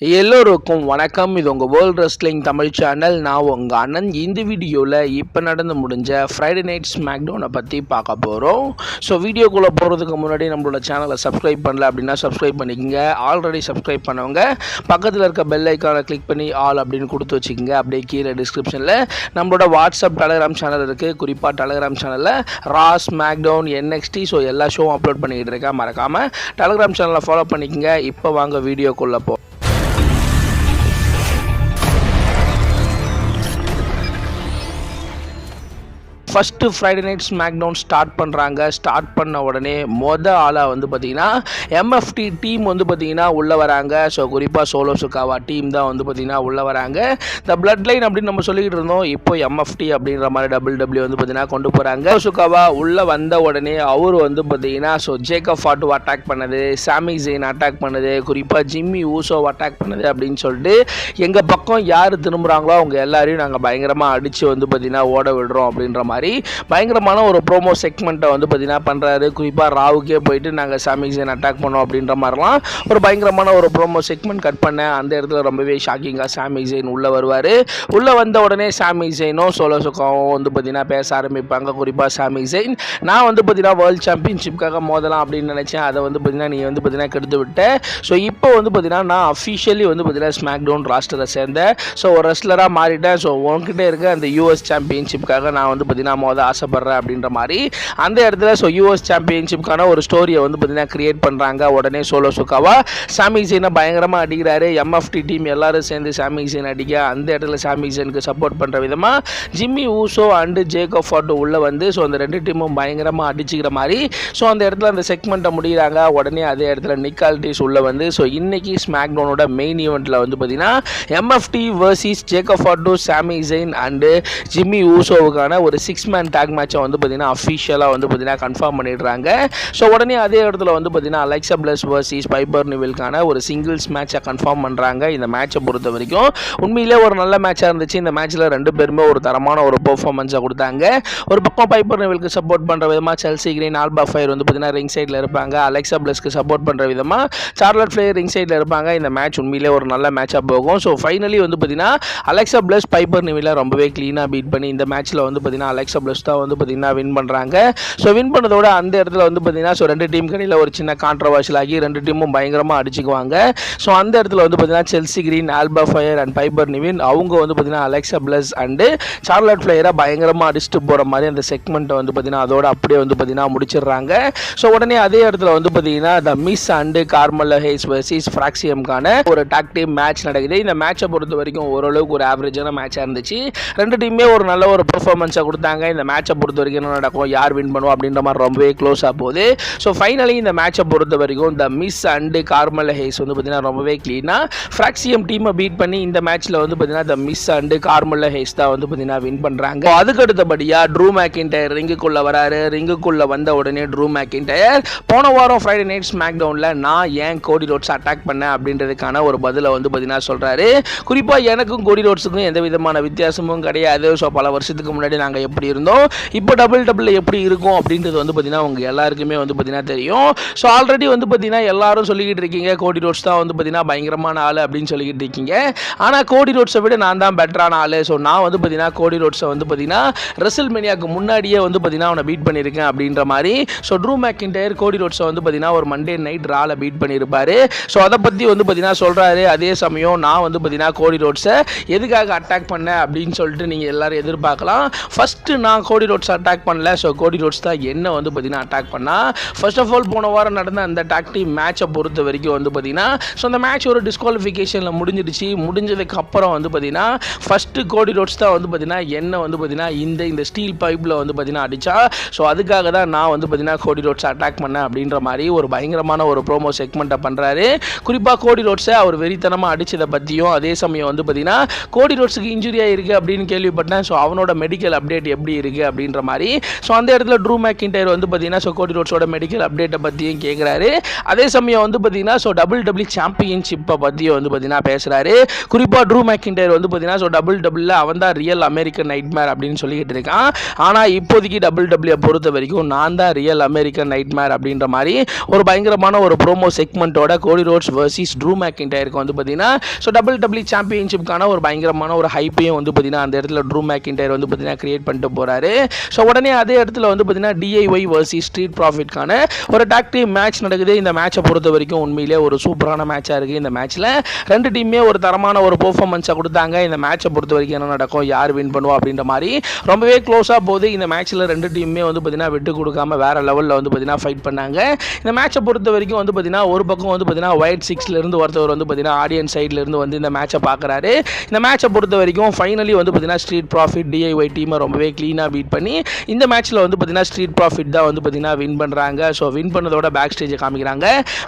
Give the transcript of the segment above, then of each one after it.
எல்லோருக்கும் வணக்கம். இது உங்கள் வேர்ல்ட் ரெஸ்லிங் தமிழ் சேனல். நான் உங்கள் அண்ணன். இந்த வீடியோவில் இப்போ நடந்து முடிஞ்ச ஃப்ரைடே நைட் ஸ்மாக்டவுனை பற்றி பார்க்க போகிறோம். ஸோ வீடியோக்குள்ளே போகிறதுக்கு முன்னாடி நம்மளோட சேனலை சப்ஸ்கிரைப் பண்ணல அப்படின்னா சப்ஸ்கிரைப் பண்ணிக்கோங்க. ஆல்ரெடி சப்ஸ்கிரைப் பண்ணவங்க பக்கத்தில் இருக்க பெல் ஐக்கானை கிளிக் பண்ணி ஆல் அப்படின்னு கொடுத்து வச்சுக்கோங்க. அப்படியே கீழே டிஸ்கிரிப்ஷனில் நம்மளோட வாட்ஸ்அப் டெலகிராம் சேனல் இருக்குது. குறிப்பாக டெலகிராம் சேனலில் ரா ஸ்மாக்டவுன் NXT ஸோ எல்லா ஷோவும் அப்லோட் பண்ணிக்கிட்டு இருக்கேன். மறக்காமல் டெலகிராம் சேனலை ஃபாலோ பண்ணிக்கோங்க. இப்போ வாங்க வீடியோக்குள்ளே போ. First Friday night SmackDown start பண்ணுறாங்க. ஸ்டார்ட் பண்ண உடனே ஆளாக வந்து பார்த்திங்கன்னா MFT டீம் வந்து பார்த்திங்கன்னா உள்ளே வராங்க. ஸோ குறிப்பாக சோலோ சுகாவா டீம் தான் வந்து பார்த்திங்கன்னா உள்ளே வராங்க. இந்த பிளட் லைன் அப்படின்னு நம்ம சொல்லிக்கிட்டு இருந்தோம். இப்போ MFT அப்படின்ற மாதிரி WWE வந்து பார்த்திங்கன்னா கொண்டு போகிறாங்க. சுகாவா உள்ளே வந்த உடனே அவர் வந்து பார்த்திங்கன்னா ஸோ ஜேக்கப் ஃபாட்டு அட்டாக் பண்ணது, சாமி ஜெயின் அட்டாக் பண்ணது, குறிப்பாக ஜிம்மி ஊசோ அட்டாக் பண்ணது அப்படின்னு சொல்லிட்டு எங்கள் பக்கம் யார் திரும்புகிறாங்களோ அவங்க எல்லாரையும் நாங்கள் பயங்கரமாக அடித்து வந்து பார்த்திங்கன்னா ஓட விடுறோம் அப்படின்ற மாதிரி பயங்கரமான ஒரு ப்ரோமோ செக்மெண்ட்டை வந்து பார்த்தீங்கன்னா பண்ணுறாரு. குறிப்பாக ராவுக்கே போயிட்டு நாங்கள் சாமி ஜெயின் அட்டாக் பண்ணோம் அப்படின்ற மாதிரிலாம் ஒரு பயங்கரமான ஒரு ப்ரோமோ செக்மெண்ட் கட் பண்ணேன். அந்த இடத்துல ரொம்பவே ஷாக்கிங்காக சாமி ஜெயின் உள்ளே வருவார். உள்ளே வந்த உடனே சாமி ஜெயினும் சோலோ சுகாவும் வந்து பார்த்தீங்கன்னா பேச ஆரம்பிப்பாங்க. குறிப்பாக சாமி ஜெயின், நான் வந்து பார்த்தீங்கன்னா வேர்ல்டு சாம்பியன்ஷிப்காக மோதலாம் அப்படின்னு நினச்சேன். அதை வந்து பார்த்தீங்கன்னா நீ வந்து பார்த்தீங்கன்னா கெடுத்து விட்ட. ஸோ இப்போ வந்து பார்த்தீங்கன்னா நான் அஃபிஷியலி வந்து பார்த்தீங்கன்னா ஸ்மாக்டவுன் ராஸ்டரை சேர்ந்தேன். ஸோ ஒரு ரெஸ்லராக மாறிட்டேன். ஸோ உங்ககிட்ட இருக்க அந்த US சாம்பியன்ஷிப்காக நான் வந்து பார்த்தீங்கன்னா ஆசைப்படுறேன் அப்படின்ற மாதிரி அந்த இடத்துல ஸோ US சாம்பியன்ஷிப்கான ஒரு ஸ்டோரியை வந்து பார்த்தீங்கன்னா கிரியேட் பண்ணுறாங்க. உடனே சோலோ சுகாவா சாமி ஜெயினை பயங்கரமாக அடிக்கிறாரு. MFT டீம் எல்லாரும் சேர்ந்து சாமி ஜெயின் அடிக்க அந்த இடத்துல சாமி ஜெயினுக்கு சப்போர்ட் பண்ணுற விதமாக Jimmy Uso and Jacob Fatu உள்ளே வந்து ஸோ அந்த ரெண்டு டீமும் பயங்கரமாக அடிச்சுக்கிற மாதிரி ஸோ அந்த இடத்துல அந்த செக்மெண்ட்டை முடிகிறாங்க. உடனே அதே இடத்துல நிக்கால்டிஸ் உள்ளே வந்து ஸோ இன்னைக்கு ஸ்மாக்டவுனோட மெயின் ஈவெண்ட்டில் வந்து பார்த்தீங்கன்னா MFT vs ஜேக்கப் ஃபாட்டு, சாமி ஜெயின் அண்டு ஜிம்மி ஊசோவுக்கான ஒரு 6 மேன் டேக் மேட்சை வந்து பார்த்தீங்கன்னா அஃபிஷியலாக வந்து பார்த்தீங்கன்னா கன்ஃபார்ம் பண்ணிடுறாங்க. ஸோ உடனே அதே இடத்துல வந்து பார்த்தீங்கன்னா அலெக்சா பிளஸ் வர்சஸ் பைப்பர் நிவில்கான ஒரு சிங்கிள்ஸ் மேட்சை கன்ஃபார்ம் பண்ணுறாங்க. இந்த மேட்சை பொறுத்த வரைக்கும் உண்மையிலே ஒரு நல்ல மேட்சாக இருந்துச்சு. இந்த மேட்ச்சில் ரெண்டு பேருமே ஒரு தரமான ஒரு பெர்ஃபார்மன்ஸை கொடுத்தாங்க. ஒரு பக்கம் பைப்பர் நிவிலுக்கு சப்போர்ட் பண்ணுற விதமாக செல்சி கிரீன், ஆல்பா ஃபயர் வந்து பார்த்தீங்கன்னா ரிங் சைடில் இருப்பாங்க. அலெக்சா பிளஸ்க்கு சப்போர்ட் பண்ணுற விதமாக சார்லட் ஃப்ளேர் ரிங் சைடில் இருப்பாங்க. இந்த மேட்ச் உண்மையிலே ஒரு நல்ல மேட்சாக போகும். ஸோ ஃபைனலி வந்து பார்த்தீங்கன்னா அலெக்சா பிளஸ் பைப்பர் நிவிலை ரொம்பவே க்ளீனாக பீட் பண்ணி இந்த மேட்ச்சில் வந்து பார்த்தீங்கன்னா அலெக்சா பிளஸ் தான் வந்து பார்த்தீங்கன்னா வின் பண்ணுறாங்க. ஸோ வின் பண்ணதோட அந்த இடத்துல வந்து பார்த்தீங்கன்னா ஸோ ரெண்டு டீம் கடையில் ஒரு சின்ன கான்ட்ரவர்ஷியல் ஆகி ரெண்டு டீமும் பயங்கரமாக அடிச்சுக்குவாங்க. ஸோ அந்த இடத்துல வந்து பார்த்தீங்கன்னா Chelsea green, alpha fire and piper Nivin அவங்க வந்து பார்த்தீங்கன்னா அலெக்சா பிளஸ் அண்டு சார்லட் ஃப்ளேயரை பயங்கரமாக அடிச்சுட்டு போகிற மாதிரி அந்த செக்மெண்ட்டை வந்து பார்த்தீங்கன்னா அதோட அப்படியே வந்து பார்த்தீங்கன்னா முடிச்சிடுறாங்க. ஸோ உடனே அதே இடத்துல வந்து பார்த்தீங்கன்னா the Miz and Carmella has versus ஃப்ராக்சியம்கான ஒரு டாக் டீம் மேட்ச் நடக்குது. இந்த மேட்சை பொறுத்த வரைக்கும் ஓரளவுக்கு ஒரு ஆவரேஜான மேட்சாக இருந்துச்சு. ரெண்டு டீமே ஒரு நல்ல ஒரு பெர்ஃபார்மன்ஸை கொடுத்தாங்க. இந்த மேட்சை பொறுத்த வரைக்கும் என்ன நடக்கும், யார் வின் பண்ணுவோம் அப்படின்ற மாதிரி ரொம்பவே க்ளோஸாக போகுது. ஸோ ஃபைனலி இந்த மேட்சை பொறுத்த வரைக்கும் த மிஸ் அண்டு கார்மெல்லா ஹேஸ் வந்து பார்த்தீங்கன்னா ரொம்பவே க்ளீனாக ஃப்ராக்சியம் டீமை பீட் பண்ணி இந்த மேட்ச்சில் வந்து பார்த்தீங்கன்னா the Miz and Carmella has தான் வந்து பார்த்தீங்கன்னா வின் பண்ணுறாங்க. அதுக்கு அடுத்தபடியாக ட்ரூ மேக்கின்டயர் ரிங்குக்குள்ளே வராரு. ரிங்குக்குள்ளே வந்த உடனே ட்ரூ மேக்கின்டயர் போன வாரம் ஃப்ரைடே நைட் ஸ்மாக்டவுனில் நான் ஏன் கோடி ரோட்ஸ் அட்டாக் பண்ணேன் அப்படின்றதுக்கான ஒரு பதிலை வந்து பார்த்தீங்கன்னா சொல்கிறாரு. குறிப்பாக எனக்கும் கோடி ரோட்ஸுக்கும் எந்த விதமான வித்தியாசமும் கிடையாது. ஸோ பல வருஷத்துக்கு முன்னாடி நாங்கள் எப்படி இருந்தோம், இப்போ டபுள் எப்படி இருக்கும் அப்படின்றது வந்து பார்த்தீங்கன்னா உங்கள் எல்லாருக்குமே வந்து பார்த்தீங்கன்னா தெரியும். ஸோ ஆல்ரெடி வந்து பார்த்தீங்கன்னா எல்லாரும் சொல்லிக்கிட்டு இருக்கீங்க கோடி ரோட்ஸ் தான் வந்து பார்த்தீங்கன்னா பயங்கரமான ஆள் அப்படின்னு சொல்லிக்கிட்டு இருக்கீங்க. ஆனால் கோடி ரோட்ஸை விட நான் தான் பெட்டரான ஆள். ஸோ நான் வந்து பார்த்தீங்கன்னா கோடி ரோட்ஸை வந்து பார்த்தீங்கன்னா ரெசல்மேனியாவுக்கு முன்னாடியே வந்து பார்த்தீங்கன்னா அவனை பீட் பண்ணியிருக்கேன் அப்படின்ற மாதிரி ஸோ ட்ரூ மேக்கின்டயர் கோடி ரோட்ஸை வந்து பார்த்தீங்கன்னா ஒரு மண்டே நைட் ரால பீட் பண்ணியிருப்பாரு. ஸோ அதை பற்றி வந்து பார்த்தீங்கன்னா சொல்கிறாரு. அதே சமயம் நான் வந்து பார்த்தீங்கன்னா கோடி ரோட்ஸை எதுக்காக அட்டாக் பண்ணேன் அப்படின்னு சொல்லிட்டு நீங்கள் எல்லாரும் எதிர்பார்க்கலாம். ஃபஸ்ட்டு நான் கோடி ரோட்ஸ் அட்டாக் பண்ணல. ஸோ கோடி ரோட்ஸ் தான் என்ன வந்து பார்த்தீங்கன்னா அட்டாக் பண்ணால் ஃபர்ஸ்ட் ஆஃப் ஆல் போன வாரம் நடந்த அந்த டாக் டீம் மேட்சை பொறுத்த வரைக்கும் வந்து பார்த்தீங்கன்னா ஸோ அந்த மேட்ச் ஒரு டிஸ்குவாலிஃபிகேஷனில் முடிஞ்சிடுச்சு. முடிஞ்சதுக்கு அப்புறம் வந்து பார்த்தீங்கன்னா ஃபஸ்ட்டு கோடி ரோட்ஸ் தான் வந்து பார்த்தீங்கன்னா என்ன வந்து பார்த்தீங்கன்னா இந்த ஸ்டீல் பைப்பில் வந்து பார்த்தீங்கன்னா அடித்தா. ஸோ அதுக்காக தான் நான் வந்து பார்த்தீங்கன்னா கோடி ரோட்ஸ் அட்டாக் பண்ணேன் அப்படின்ற மாதிரி ஒரு பயங்கரமான ஒரு ப்ரோமோ செக்மெண்ட்டை பண்ணுறாரு. குறிப்பாக கோடி ரோட்ஸை அவர் வெறித்தனமாக அடித்ததை பற்றியும் அதே சமயம் வந்து பார்த்தீங்கன்னா கோடி ரோட்ஸுக்கு இன்ஜுரியாக இருக்குது அப்படின்னு கேள்விப்பட்டேன். ஸோ அவனோட மெடிக்கல் அப்டேட் எப்படி எப்படி இருக்குது அப்படின்ற மாதிரி. ஸோ அந்த இடத்துல ட்ரூ மேக்கின்டையர் வந்து பார்த்தீங்கன்னா ஸோ கோடி ரோட்ஸோட மெடிக்கல் அப்டேட்டை பற்றியும் கேட்குறாரு. அதே சமயம் வந்து பார்த்தீங்கன்னா ஸோ WWE சாம்பியன்ஷிப்பை பற்றியும் வந்து பார்த்தீங்கன்னா பேசுகிறாரு. குறிப்பாக ட்ரூ மேக்கின்டையர் வந்து பார்த்தீங்கன்னா ஸோ WWE அவன் தான் ரியல் அமெரிக்கன் நைட்மேர் அப்படின்னு சொல்லிக்கிட்டு இருக்கான். ஆனால் இப்போதைக்கு WWE பொறுத்த வரைக்கும் நான் தான் ரியல் அமெரிக்கன் நைட்மேர் அப்படின்ற மாதிரி ஒரு பயங்கரமான ஒரு ப்ரோமோ செக்மெண்ட்டோட கோடி ரோட்ஸ் வர்சஸ் ட்ரூ மேக்கின்டையருக்கு வந்து பார்த்தீங்கன்னா ஸோ WWE சாம்பியன்ஷிப்கான ஒரு பயங்கரமான ஒரு ஹைப்பையும் வந்து பார்த்தீங்கன்னா அந்த இடத்துல ட்ரூ மேக்கின்டையர் வந்து பார்த்தீங்கன்னா கிரியேட் பண்ணிட்டு போகிறாரு. ஸோ உடனே அதே இடத்துல வந்து பார்த்தீங்கன்னா DIY வர்சஸ் ஸ்ட்ரீட் ப்ராஃபிட்கான ஒரு டாக் டீம் மேட்ச் நடக்குது. இந்த மேட்சை பொறுத்த வரைக்கும் உண்மையிலே ஒரு சூப்பரான மேட்சாக இருக்குது. இந்த மேட்ச்சில் ரெண்டு டீமே ஒரு தரமான ஒரு பெர்ஃபார்மன்ஸை கொடுத்தாங்க. இந்த மேட்சை பொறுத்த வரைக்கும் என்ன நடக்கும், யார் வின் பண்ணுவா அப்படின்ற மாதிரி ரொம்பவே க்ளோஸாக போகுது. இந்த மேட்ச்சில் ரெண்டு டீமே வந்து பார்த்தீங்கன்னா விட்டு கொடுக்காம வேறு லெவலில் வந்து பார்த்தீங்கன்னா ஃபைட் பண்ணாங்க. இந்த மேட்சை பொறுத்த வரைக்கும் வந்து பார்த்தீங்கன்னா ஒரு பக்கம் வந்து பார்த்தீங்கன்னா ஒயிட் சிக்ஸ்லேருந்து ஒருத்தவர் வந்து பார்த்தீங்கன்னா ஆடியன்ஸ் சைட்லேருந்து வந்து இந்த மேட்சை பார்க்குறாரு. இந்த மேட்சை பொறுத்த வரைக்கும் ஃபைனலி வந்து பார்த்தீங்கன்னா ஸ்ட்ரீட் ப்ராஃபிட் DIY டீமை ரொம்பவே க்ளீனாக பீட் பண்ணி இந்த மேட்ச்சில் வந்து பார்த்தீங்கன்னா ஸ்ட்ரீட் ப்ராஃபிட் தான் வந்து பார்த்தீங்கன்னா வின் பண்ணுறாங்க. ஸோ வின் பண்ணதோட பேக் ஸ்டேஜை காமிக்கிறாங்க.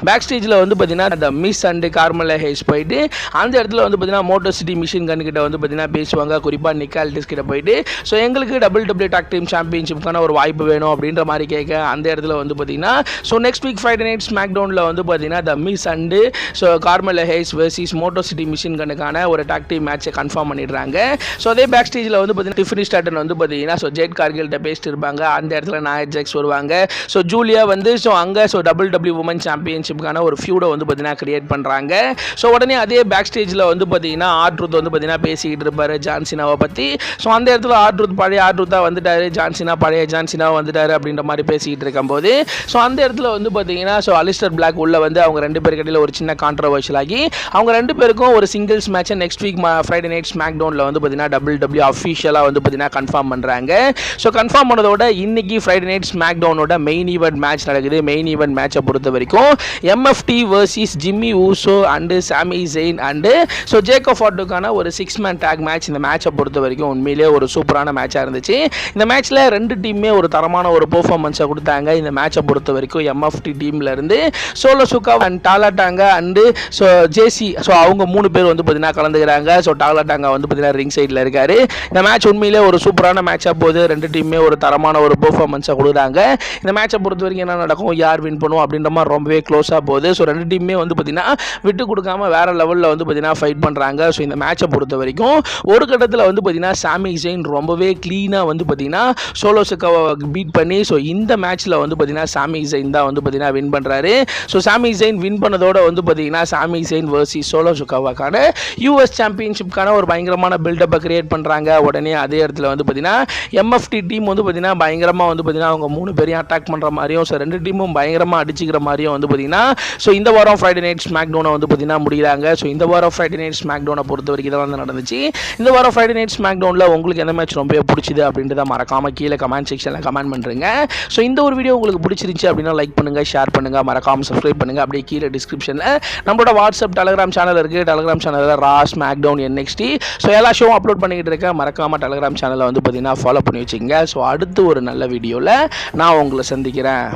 பேக் ஸ்டேஜில் வந்து பார்த்தீங்கன்னா அந்த மிஸ் அண்ட் கார்மெலா ஹேஸ் போயிட்டு அந்த இடத்துல வந்து பார்த்தீங்கன்னா மோட்டோ சிட்டி மிஷின் கன் கிட்ட வந்து பார்த்தீங்கன்னா பேசுவாங்க. குறிப்பாக நிக்கால்டிஸ் கிட்ட போயிட்டு ஸோ எங்களுக்கு WWE டாக் டீம் சாம்பியன்ஷிப்கான ஒரு வாய்ப்பு வேணும் அப்படின்ற மாதிரி கேட்க அந்த இடத்துல வந்து பார்த்தீங்கன்னா so next week Friday night ஸ்மாக்டவுனில் வந்து பார்த்தீங்கன்னா the Miz and so Carmella has versus Motor City Machine கன்னுக்கான ஒரு டாக் டீம் மேட்சை கன்ஃபார்ம் பண்ணிடுறாங்க. ஸோ அதே பேக் ஸ்டேஜில் வந்து பார்த்தீங்கன்னா டிஃபினி ஸ்டார்டன் வந்து பார்த்தீங்கன்னா ஸோ ஜெட் கார்கில்கிட்ட பேசிட்டு இருப்பாங்க. அந்த இடத்துல நாயர் ஜெக்ஸ் வருவாங்க. ஸோ ஜூலியா வந்து ஸோ அங்கே ஸோ WWE உமன் சாம்பியன்ஷிப்கான ஒரு ஃபியூடை வந்து பார்த்தீங்கன்னா கிரியேட் பண்ணுறாங்க. ஸோ உடனே அதே பேக் ஸ்டேஜில் வந்து பார்த்தீங்கன்னா ஆர்ட்ரூத் வந்து பார்த்தீங்கன்னா பேசிக்கிட்டு இருப்பார் ஜான்சினாவை பற்றி. ஸோ அந்த இடத்துல ஆர்ட்ரூத் பழைய ஆர்ட்ரூத்தாக வந்துட்டார், ஜான்சினா பழைய ஜான்சினாவை வந்துட்டார் அப்படின்ற மாதிரி பேசிக்கிட்டு இருக்கும்போது ஸோ அந்த இடத்துல வந்து பார்த்தீங்கன்னா ஸோ அலிஸ்டர் பிளாக் உள்ள வந்து அவங்க ரெண்டு பேருக்கு இடையில ஒரு சின்ன கான்ட்ரவர்ஷியல் ஆகி அவங்க ரெண்டு பேருக்கும் ஒரு சிங்கிள்ஸ் மேட்சை நெக்ஸ்ட் வீக் ஃப்ரைடே நைட் ஸ்மாக்டவுனில் வந்து பார்த்தீங்கன்னா WWE அஃபிஷியலாக வந்து பார்த்தீங்கன்னா கன்ஃபார்ம் பண்ணுறாங்க. ஸோ கன்ஃபார்ம் பண்ணதோட இன்னைக்கு ஃப்ரைடே நைட் ஸ்மாக்டவுனோட மெயின் ஈவெண்ட் மேட்ச் நடக்குது. மெயின் ஈவெண்ட் மேட்சை பொறுத்த வரைக்கும் MFT versus Jimmy Uso and Sami Zayn and so Jacob ஃபார்டுக்கான ஒரு 6-man டேக் மேட்ச். இந்த மேட்சை பொறுத்த வரைக்கும் உண்மையிலேயே ஒரு சூப்பரான மேட்சாக இருந்துச்சு. இந்த மேட்ச்சில் ரெண்டு டீமே ஒரு தரமான ஒரு பெர்ஃபார்மன்ஸை கொடுத்தாங்க. இந்த மேட்சை பொறுத்த வரைக்கும் MFT டீமில் இருந்து சோலோ சுகா அண்ட் டாலாட்டாங்க அண்டு ஸோ ஜேசி ஸோ அவங்க 3 பேர் வந்து பார்த்தீங்கன்னா கலந்துக்கிறாங்க. ஸோ டாலாட்டாங்க வந்து பார்த்தீங்கன்னா ரிங் சைடில் இருக்காரு. இந்த மேட்ச் உண்மையிலே ஒரு சூப்பரான மேட்சாக போகுது. ரெண்டு டீமே ஒரு தரமான ஒரு பெர்ஃபார்மன்ஸை கொடுக்குறாங்க. இந்த மேட்சை பொறுத்த வரைக்கும் என்ன நடக்கும், யார் வின் பண்ணுவோம் அப்படின்ற மாதிரி ரொம்பவே க்ளோஸாக போகுது. ஸோ ரெண்டு டீமே வந்து பார்த்தீங்கன்னா விட்டு கொடுக்காம வேறு லெவலில் வந்து பார்த்தீங்கன்னா ஃபைட் பண்ணுறாங்க. ஸோ இந்த மேட்சை பொறுத்த வரைக்கும் ஒரு கட்டத்தில் வந்து பார்த்தீங்கன்னா சாமி ஜெயின் ரொம்பவே க்ளீனாக வந்து பார்த்தீங்கன்னா சோலோ சுகாவை பீட் பண்ணி ஸோ இந்த மேட்ச்சில் வந்து பார்த்தீங்கன்னா சாமி ஜெயின் தான் வந்து பார்த்தீங்கன்னா வின் பண்ணுறாரு. ஸோ சாமி ஜெயின் வின் பண்ணதோட வந்து பார்த்தீங்கன்னா சாமி ஜெயின் வர்சஸ் சோலோ சுகாவாக்கான US சாம்பியன்ஷிப்கான ஒரு பயங்கரமான பில்டப்பை கிரியேட் பண்ணுறாங்க. உடனே அதே இடத்துல வந்து பார்த்தீங்கன்னா MFT டீம் வந்து பார்த்தீங்கன்னா பயங்கரமாக வந்து பார்த்தீங்கன்னா அவங்க 3 பேரையும் அட்டாக் பண்ணுற மாதிரியும் ஸோ ரெண்டு டீமும் பயங்கரமாக அடிச்சுக்கிற மாதிரியும் வந்து பார்த்தீங்கன்னா ஸோ இந்த வாரம் ஃப்ரைடே நைட் ஸ்மாக்டவுனை வந்து பார்த்தீங்கன்னா முடிகிறாங்க. ஸோ இந்த வாரம் ஃப்ரைடே நைட் ஸ்மாக்டவுனை பொறுத்த வரைக்கும் இதான் வந்து நடந்துச்சு. இந்த வாரம் ஃப்ரைடே நைட் ஸ்மாக்டவுனில் உங்களுக்கு எந்த மேட்ச் ரொம்ப பிடிச்சிது அப்படின்றத மறக்காமல் கீழே கமெண்ட் செக்ஷனில் கமெண்ட் பண்ணுறீங்க. ஸோ இந்த ஒரு வீடியோ உங்களுக்கு பிடிச்சிருந்துச்சு அப்படின்னா லைக் பண்ணுங்கள், ஷேர் பண்ணுங்கள், மறக்காமல் சப்ஸ்கிரைப் பண்ணுங்கள். அப்படியே கீழே டிஸ்கிரிப்ஷனில் நம்மளோட வாட்ஸ்அப் டெலிகிராம் சேனல் இருக்குது. டெலிகிராம் சேனலில் ஸ்மாக்டவுன் NXT ஸோ எல்லா ஷோவும் அப்லோட் பண்ணிக்கிட்டு இருக்கேன். மறக்காமல் டெலிகிராம் சேனலை வந்து பார்த்தீங்கன்னா ஃபாலோ பண்ணி வச்சுக்கோங்க. ஸோ அடுத்து ஒரு நல்ல வீடியோவில் நான் உங்களை சந்திக்கிறேன்.